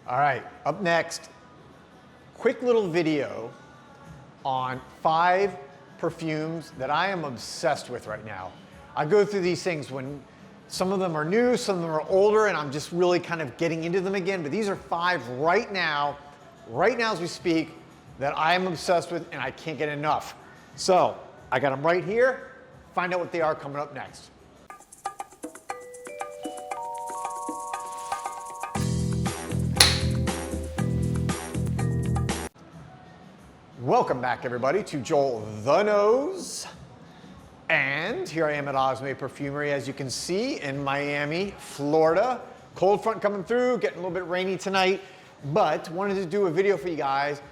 All right, up next, quick little video on 5 perfumes that I am obsessed with right now. I go through these things when some of them are new, some of them are older, and I'm just really kind of getting into them again, but these are 5 right now as we speak, that I am obsessed with and I can't get enough. So, I got them right here. Find out what they are coming up next. Welcome back, everybody, to JoelTheNose. And here I am at Osme Perfumery, as you can see, in Miami, Florida. Cold front coming through, getting a little bit rainy tonight, but wanted to do a video for you guys.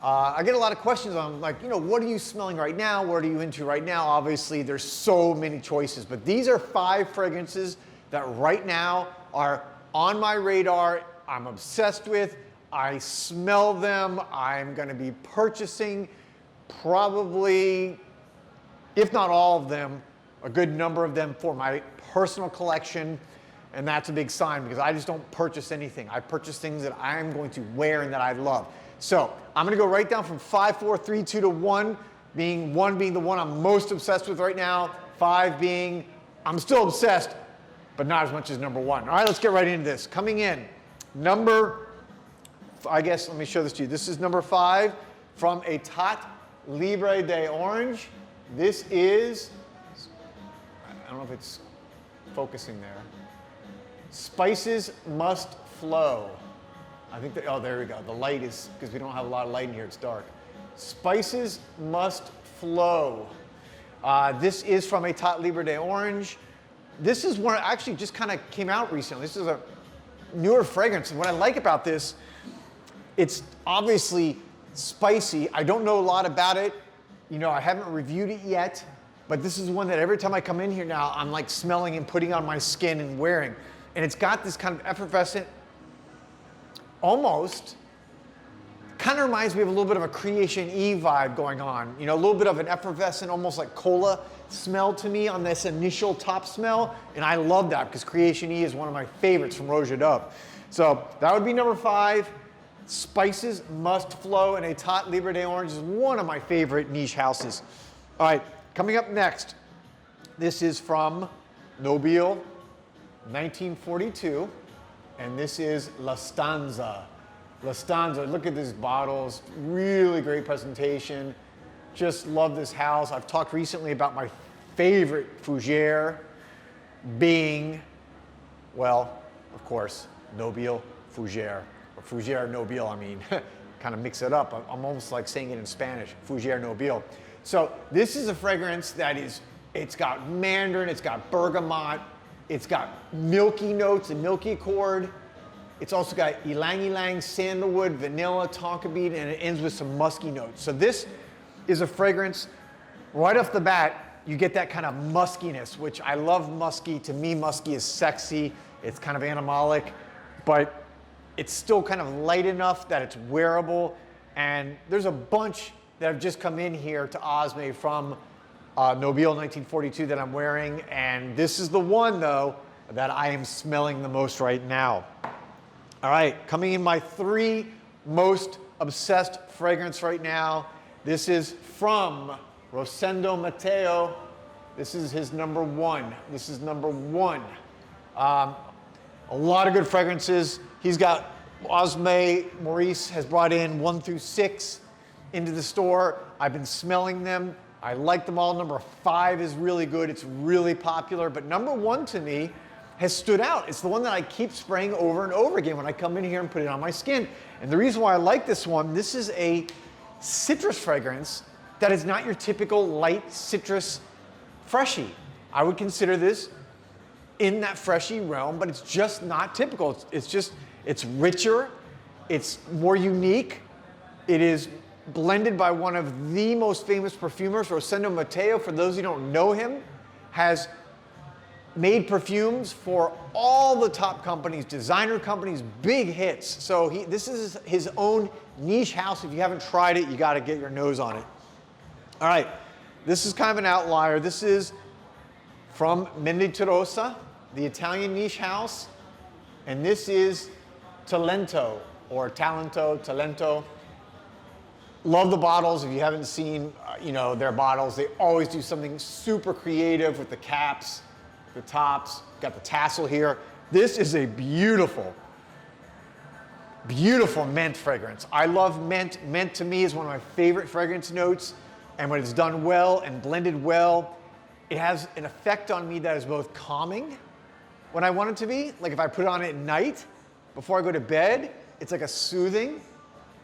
I get a lot of questions on, like, you know, what are you smelling right now? What are you into right now? Obviously, there's so many choices, but these are 5 fragrances that right now are on my radar, I'm obsessed with. I smell them. I'm going to be purchasing probably, if not all of them, a good number of them for my personal collection. And that's a big sign because I just don't purchase anything. I purchase things that I'm going to wear and that I love. So I'm going to go right down from 5, 4, 3, 2 to 1, being 1 being the one I'm most obsessed with right now, 5 being I'm still obsessed, but not as much as number 1. All right, let's get right into this. Coming in, I guess, let me show this to you. This is number 5 from Etat Libre d'Orange. This is, I don't know if it's focusing there. Spices Must Flow. I think that, oh, there we go. The light is, because we don't have a lot of light in here, it's dark. Spices Must Flow. This is from Etat Libre d'Orange. This is one, actually just kind of came out recently. This is a newer fragrance. And what I like about this, it's obviously spicy. I don't know a lot about it. You know, I haven't reviewed it yet, but this is one that every time I come in here now, I'm like smelling and putting on my skin and wearing. And it's got this kind of effervescent, almost, kind of reminds me of a little bit of a Creation E vibe going on. You know, a little bit of an effervescent, almost like cola smell to me on this initial top smell. And I love that because Creation E is one of my favorites from Rosendo. So that would be number 5. Spices Must Flow, and Etat Libre d'Orange is one of my favorite niche houses. All right, coming up next, this is from Nobile, 1942, and this is La Stanza. La Stanza, look at these bottles, really great presentation. Just love this house. I've talked recently about my favorite fougere being, well, of course, Nobile Fougere. Or Fougere Nobile, I mean, kind of mix it up. I'm almost like saying it in Spanish, Fougere Nobile. So this is a fragrance that is, it's got mandarin, it's got bergamot, it's got milky notes and milky accord. It's also got ylang-ylang, sandalwood, vanilla, tonka bean, and it ends with some musky notes. So this is a fragrance, right off the bat, you get that kind of muskiness, which I love musky. To me, musky is sexy. It's kind of animalic, but it's still kind of light enough that it's wearable. And there's a bunch that have just come in here to Osme from Nobile 1942 that I'm wearing. And this is the one, though, that I am smelling the most right now. All right, coming in my 3 most obsessed fragrance right now. This is from Rosendo Mateu. This is his number 1. This is number 1. A lot of good fragrances. He's got, Osme Maurice has brought in 1 through 6 into the store. I've been smelling them. I like them all. Number 5 is really good. It's really popular. But number 1 to me has stood out. It's the one that I keep spraying over and over again when I come in here and put it on my skin. And the reason why I like this one, this is a citrus fragrance that is not your typical light citrus freshie. I would consider this in that freshie realm, but it's just not typical. It's richer, it's more unique. It is blended by one of the most famous perfumers, Rosendo Mateu. For those who don't know him, has made perfumes for all the top companies, designer companies, big hits. So this is his own niche house. If you haven't tried it, you got to get your nose on it. All right, this is kind of an outlier. This is from Menditorrosa, the Italian niche house, and this is Talento. or Talento. Love the bottles. If you haven't seen, you know, their bottles, they always do something super creative with the caps, the tops, got the tassel here. This is a beautiful, beautiful mint fragrance. I love mint. Mint to me is one of my favorite fragrance notes, and when it's done well and blended well, it has an effect on me that is both calming when I want it to be, like if I put it on at night before I go to bed, it's like a soothing,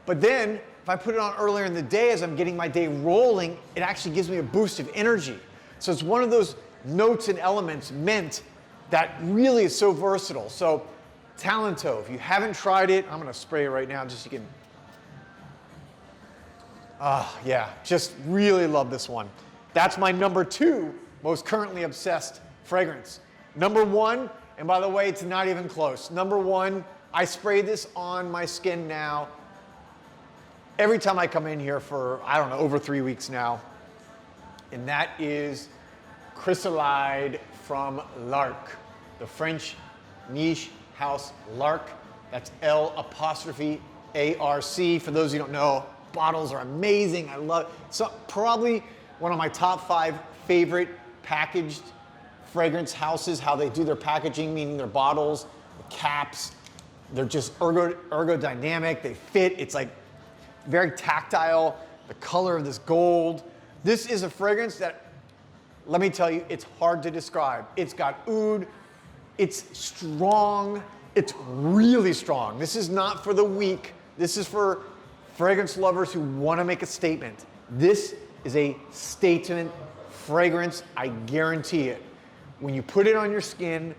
but then if I put it on earlier in the day as I'm getting my day rolling, it actually gives me a boost of energy. So it's one of those notes and elements, mint, that really is so versatile. So Talento, if you haven't tried it, I'm gonna spray it right now just so you can, yeah, just really love this one. That's my number 2 most currently obsessed fragrance. Number 1, and by the way, it's not even close. Number 1, I spray this on my skin now every time I come in here for, I don't know, over 3 weeks now. And that is Chrysalide from L'Arc, the French niche house L'Arc. That's L'Arc. For those of you who don't know, bottles are amazing. I love it. So probably one of my top 5 favorite packaged fragrance houses, how they do their packaging, meaning their bottles, the caps, they're just ergodynamic, they fit, it's like very tactile, the color of this gold. This is a fragrance that, let me tell you, it's hard to describe. It's got oud, it's strong, it's really strong. This is not for the weak, this is for fragrance lovers who want to make a statement. This is a statement fragrance, I guarantee it. When you put it on your skin,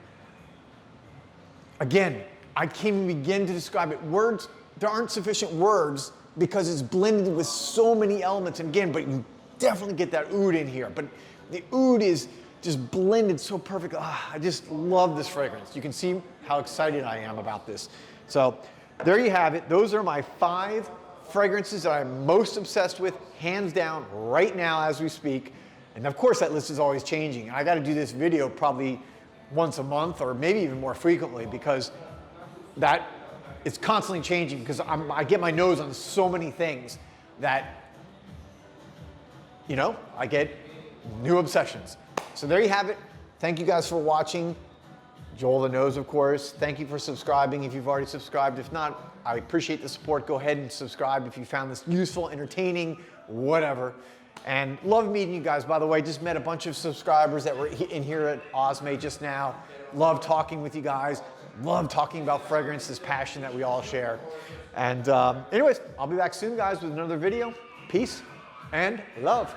again, I can't even begin to describe it. Words, there aren't sufficient words because it's blended with so many elements. And again, but you definitely get that oud in here. But the oud is just blended so perfectly. I just love this fragrance. You can see how excited I am about this. So there you have it. Those are my 5 fragrances that I'm most obsessed with, hands down, right now as we speak. And of course that list is always changing. And I got to do this video probably once a month or maybe even more frequently because that it's constantly changing because I get my nose on so many things that, you know, I get new obsessions. So there you have it. Thank you guys for watching. JoelTheNose, of course. Thank you for subscribing if you've already subscribed. If not, I appreciate the support. Go ahead and subscribe if you found this useful, entertaining, whatever. And love meeting you guys, by the way. Just met a bunch of subscribers that were in here at Osme just now. Love talking with you guys. Love talking about fragrance, this passion that we all share. And anyways, I'll be back soon, guys, with another video. Peace and love.